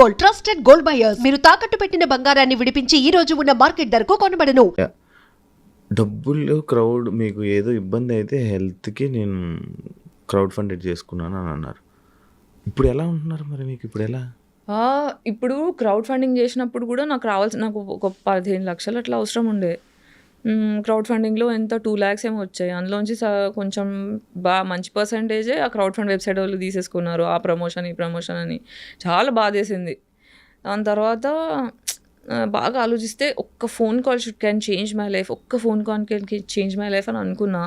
Gold, trusted gold buyers. మీరు తాకట్టు పెట్టిన బంగారాన్ని విడిపించి ఈ రోజు ఉన్న మార్కెట్ ధరకు కొనబడను. డబ్బులు క్రౌడ్ మీకు ఏదో ఇబ్బంది అయితే హెల్త్కి నేను క్రౌడ్ ఫండెడ్ చేసుకున్నాను అని అన్నారు. ఇప్పుడు ఎలా ఉంటున్నారు మరి? మీకు ఇప్పుడు ఎలా? ఇప్పుడు క్రౌడ్ ఫండింగ్ చేసినప్పుడు కూడా నాకు ఒక 15 లక్షలు అట్లా అవసరం ఉండే. క్రౌడ్ ఫండింగ్లో ఎంత 2 lakhs ఏమో వచ్చాయి. అందులోంచి కొంచెం మంచి పర్సంటేజే ఆ క్రౌడ్ ఫండ్ వెబ్సైట్ వాళ్ళు తీసేసుకున్నారు. ఆ ప్రమోషన్ ఈ ప్రమోషన్ అని చాలా బాధేసింది. దాని తర్వాత బాగా ఆలోచిస్తే ఒక్క phone call can change my life, ఒక్క phone call can change my life అని అనుకున్నా.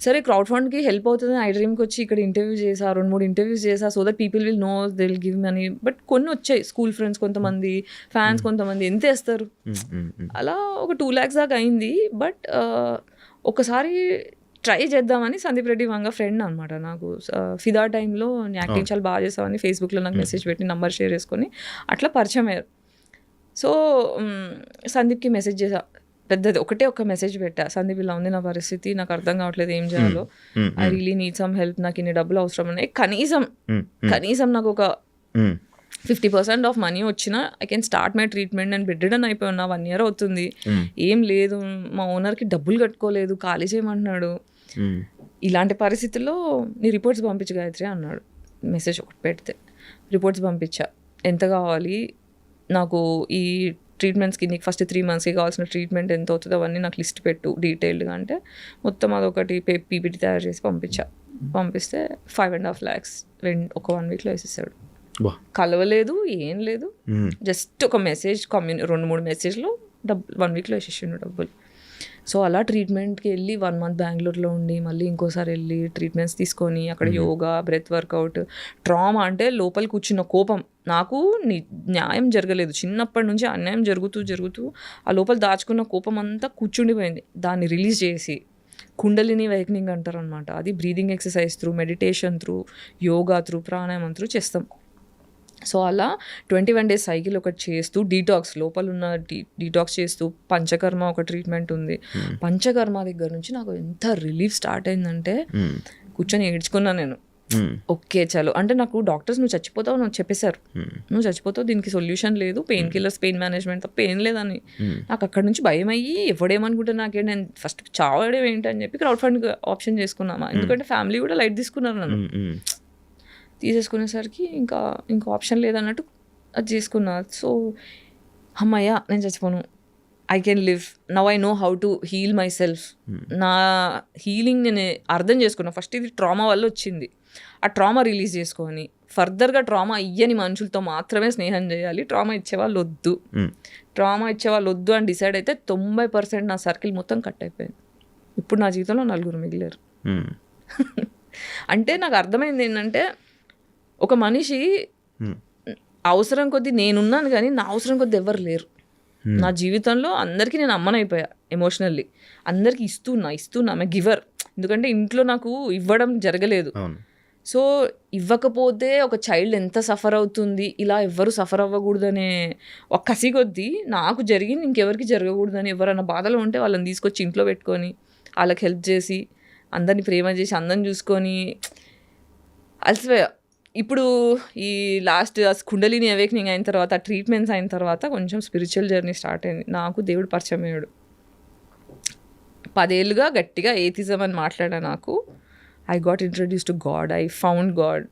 సరే క్రౌడ్ ఫండ్కి హెల్ప్ అవుతుంది ఐ డ్రీమ్కి వచ్చి ఇక్కడ ఇంటర్వ్యూ చేసా, 2-3 ఇంటర్వ్యూస్ చేసా, so that people will know, they will give money. But కొన్ని వచ్చాయి, స్కూల్ ఫ్రెండ్స్ కొంతమంది, ఫ్యాన్స్ కొంతమంది ఎంత వేస్తారు, అలా ఒక 2 lakhs దాకా అయింది. బట్ ఒకసారి ట్రై చేద్దామని సందీప్ రెడ్డి వంగ ఫ్రెండ్ అనమాట నాకు. ఫిదా టైంలో యాక్టింగ్ చాలా బాగా చేసామని ఫేస్బుక్లో నాకు మెసేజ్ పెట్టి నంబర్ షేర్ చేసుకొని అట్లా పరిచయం అయ్యారు. సో సందీప్కి మెసేజ్ చేసా, పెద్దది ఒక మెసేజ్ పెట్టా, సందీప్ ఇలా ఉంది నా పరిస్థితి, నాకు అర్థం కావట్లేదు ఏం చేయాలో, I really need some help, నాకు ఇన్ని డబ్బులు అవసరం ఉన్నాయి, కనీసం నాకు ఒక 50% ఆఫ్ మనీ వచ్చినా I can start my treatment. నేను బెడ్ రిడన్ అయిపోయి ఉన్నా, 1 year అవుతుంది, ఏం లేదు, మా ఓనర్కి డబ్బులు కట్టుకోలేదు, ఖాళీ చేయమంటున్నాడు, ఇలాంటి పరిస్థితుల్లో నీ రిపోర్ట్స్ పంపించు గాయత్రి అన్నాడు. మెసేజ్ ఒకటి పెడితే రిపోర్ట్స్ పంపించా, ఎంత కావాలి నాకు ఈ ట్రీట్మెంట్స్కి, నీకు ఫస్ట్ 3 monthsకి కావాల్సిన ట్రీట్మెంట్ ఎంత అవుతుందో అవన్నీ నాకు లిస్ట్ పెట్టు డీటెయిల్డ్గా అంటే మొత్తం అదొకటి పీపీటీ తయారు చేసి పంపిస్తే 5.5 lakhs ఒక 1 weekలో వేసేసాడు. కలవలేదు, ఏం లేదు, జస్ట్ ఒక మెసేజ్, 2-3 మెసేజ్లో 1 weekలో వేసేసిండు డబ్బులు. సో అలా ట్రీట్మెంట్కి వెళ్ళి 1 month బెంగళూరులో ఉండి మళ్ళీ ఇంకోసారి వెళ్ళి ట్రీట్మెంట్స్ తీసుకొని అక్కడ యోగా, బ్రెత్ వర్కౌట్. ట్రామా అంటే లోపల కూర్చున్న కోపం, నాకు న్యాయం జరగలేదు, చిన్నప్పటి నుంచి అన్యాయం జరుగుతూ ఆ లోపల దాచుకున్న కోపం అంతా కూర్చుండిపోయింది. దాన్ని రిలీజ్ చేసి కుండలిని వైకనింగ్ అంటారు అనమాట, అది breathing exercise through, meditation through, yoga through, ప్రాణాయామం త్రూ చేస్తాం. సో అలా 21 days సైకిల్ ఒకటి చేస్తూ, డీటాక్స్ లోపల ఉన్న డీటాక్స్ చేస్తూ, పంచకర్మ ఒక ట్రీట్మెంట్ ఉంది. పంచకర్మ దగ్గర నుంచి నాకు ఎంత రిలీఫ్ స్టార్ట్ అయిందంటే కూర్చొని ఏడ్చుకున్నా నేను. ఓకే చలో అంటే నాకు డాక్టర్స్ నువ్వు చచ్చిపోతావు నాకు చెప్పేశారు, నువ్వు చచ్చిపోతావు, దీనికి సొల్యూషన్ లేదు, పెయిన్ కిల్లర్స్, పెయిన్ మేనేజ్మెంట్ తప్ప ఏం లేదని. నాకు అక్కడ నుంచి భయం అయ్యి ఎవడేమనుకుంటే నాకేంటి, నేను ఫస్ట్ చావడం ఏంటి అని చెప్పి క్రౌడ్ ఫండ్ ఆప్షన్ చేసుకున్నామా, ఎందుకంటే ఫ్యామిలీ కూడా లైట్ తీసుకున్నారు నన్ను. తీసేసుకునేసరికి ఇంకా ఆప్షన్ లేదన్నట్టు అది చేసుకున్నా. సో అమ్మయ్య నేను చచ్చిపోను, I can live now, I know how to heal myself. నా హీలింగ్ నేను అర్థం చేసుకున్నా. ఫస్ట్ ఇది ట్రామా వల్ల వచ్చింది, ఆ ట్రామా రిలీజ్ చేసుకొని ఫర్దర్గా ట్రామా ఇయ్యని మనుషులతో మాత్రమే స్నేహం చేయాలి, ట్రామా ఇచ్చేవాళ్ళు వద్దు అని డిసైడ్ అయితే 90% నా సర్కిల్ మొత్తం కట్ అయిపోయింది. ఇప్పుడు నా జీవితంలో 4 మిగిలారు. అంటే నాకు అర్థమైంది ఏంటంటే, ఒక మనిషి అవసరం కొద్దీ నేనున్నాను కానీ నా అవసరం కొద్దీ ఎవరు లేరు నా జీవితంలో. అందరికీ నేను అమ్మనైపోయా ఎమోషనల్లీ, అందరికీ ఇస్తున్నా ఆమె గివర్. ఎందుకంటే ఇంట్లో నాకు ఇవ్వడం జరగలేదు. సో ఇవ్వకపోతే ఒక చైల్డ్ ఎంత సఫర్ అవుతుంది, ఇలా ఎవ్వరు సఫర్ అవ్వకూడదనే ఒక కసి కొద్దీ నాకు జరిగింది ఇంకెవరికి జరగకూడదని, ఎవరైనా బాధలో ఉంటే వాళ్ళని తీసుకొచ్చి ఇంట్లో పెట్టుకొని వాళ్ళకి హెల్ప్ చేసి, అందరినీ ప్రేమ చేసి, అందరిని చూసుకొని అలసిపోయా. ఇప్పుడు ఈ లాస్ట్ కుండలిని అవేకనింగ్ అయిన తర్వాత, ట్రీట్మెంట్స్ అయిన తర్వాత కొంచెం స్పిరిచువల్ జర్నీ స్టార్ట్ అయింది. నాకు దేవుడు పరిచయం అయ్యాడు. 10 ఏళ్ళుగా గట్టిగా ఏథిజం అని మాట్లాడా. నాకు I got introduce to God, I found God.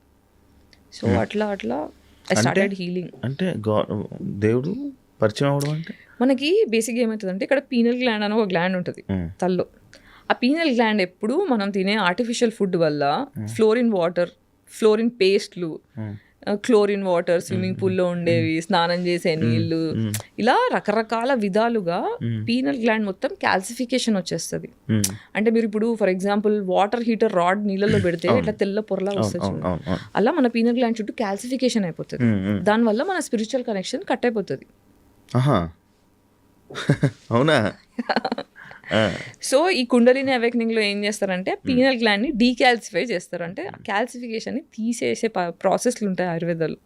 So అట్లా ఐ స్టార్టెడ్ హీలింగ్. అంటే దేవుడు పరిచయం అవడం అంటే మనకి బేసిక్గా ఏమవుతుందంటే, ఇక్కడ పీనల్ గ్లాండ్ అని ఒక గ్లాండ్ ఉంటుంది తల్లో. ఆ పీనల్ గ్లాండ్ ఎప్పుడు మనం తినే ఆర్టిఫిషియల్ ఫుడ్ వల్ల ఫ్లోరిన్ పేస్ట్లు, క్లోరిన్ వాటర్, స్విమ్మింగ్ పూల్లో ఉండేవి, స్నానం చేసే నీళ్లు, ఇలా రకరకాల విధాలుగా పీనల్ గ్లాండ్ మొత్తం క్యాల్సిఫికేషన్ వచ్చేస్తుంది. అంటే మీరు ఇప్పుడు for example water heater rod నీళ్ళలో పెడితే ఇట్లా తెల్ల పొరలా వస్తుంది, అలా మన పీనల్ గ్లాండ్ చుట్టూ క్యాల్సిఫికేషన్ అయిపోతుంది. దానివల్ల మన స్పిరిచువల్ కనెక్షన్ కట్ అయిపోతుంది. అవునా? సో ఈ కుండలిని అవేకనింగ్లో ఏం చేస్తారంటే, పీనల్ గ్లాండ్ని డీకాల్సిఫై చేస్తారు. అంటే క్యాల్సిఫికేషన్ని తీసేసే ప్రాసెస్లు ఉంటాయి ఆయుర్వేదాలు.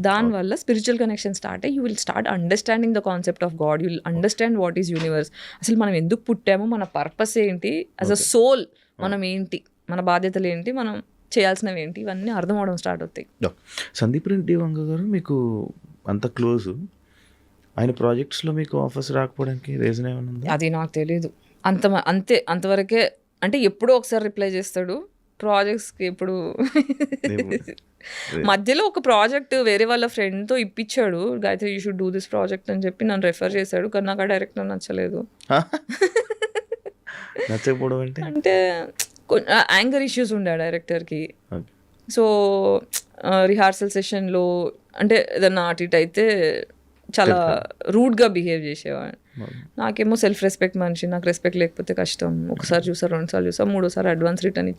దానివల్ల స్పిరిచువల్ కనెక్షన్ స్టార్ట్ అయ్యి you will start understanding the concept of God, you will understand what is universe, అసలు మనం ఎందుకు పుట్టామో, మన పర్పస్ ఏంటి, యాజ్ అ సోల్ మనం ఏంటి, మన బాధ్యతలు ఏంటి, మనం చేయాల్సినవి ఏంటి, ఇవన్నీ అర్థం అవడం స్టార్ట్ అవుతాయి. సందీప్ రెడ్డి వంగ గారు మీకు అంత క్లోజు. ఆయన ప్రాజెక్ట్స్‌లో మీకు ఆఫర్స్ రాకపోవడానికి రీజన్ ఏమైనా ఉందా? అది నాకు తెలీదు. అంతే అంతవరకే. అంటే ఎప్పుడో ఒకసారి రిప్లై చేస్తాడు. ప్రాజెక్ట్స్‌కి ఎప్పుడు మధ్యలో ఒక ప్రాజెక్ట్ వేరే వాళ్ళ ఫ్రెండ్‌తో ఇప్పించాడు. Gayatri you should do this project అని చెప్పి నన్ను రెఫర్ చేశాడు. కానీ నాకు ఆ డైరెక్టర్ నచ్చలేదు. నచ్చకపోవడం అంటే? అంటే యాంగర్ ఇష్యూస్ ఉండే ఆ డైరెక్టర్‌కి. ఓకే. సో రిహార్సల్ సెషన్‌లో అంటే ఏదన్నా అటు ఇటు అయితే చాలా రూడ్గా బిహేవ్ చేసేవాడు. నాకేమో సెల్ఫ్ రెస్పెక్ట్ మనిషి. నాకు రెస్పెక్ట్ లేకపోతే కష్టం. ఒకసారి చూసా, రెండుసార్లు చూసా, మూడోసారి అడ్వాన్స్ రిటర్న్ ఇచ్చి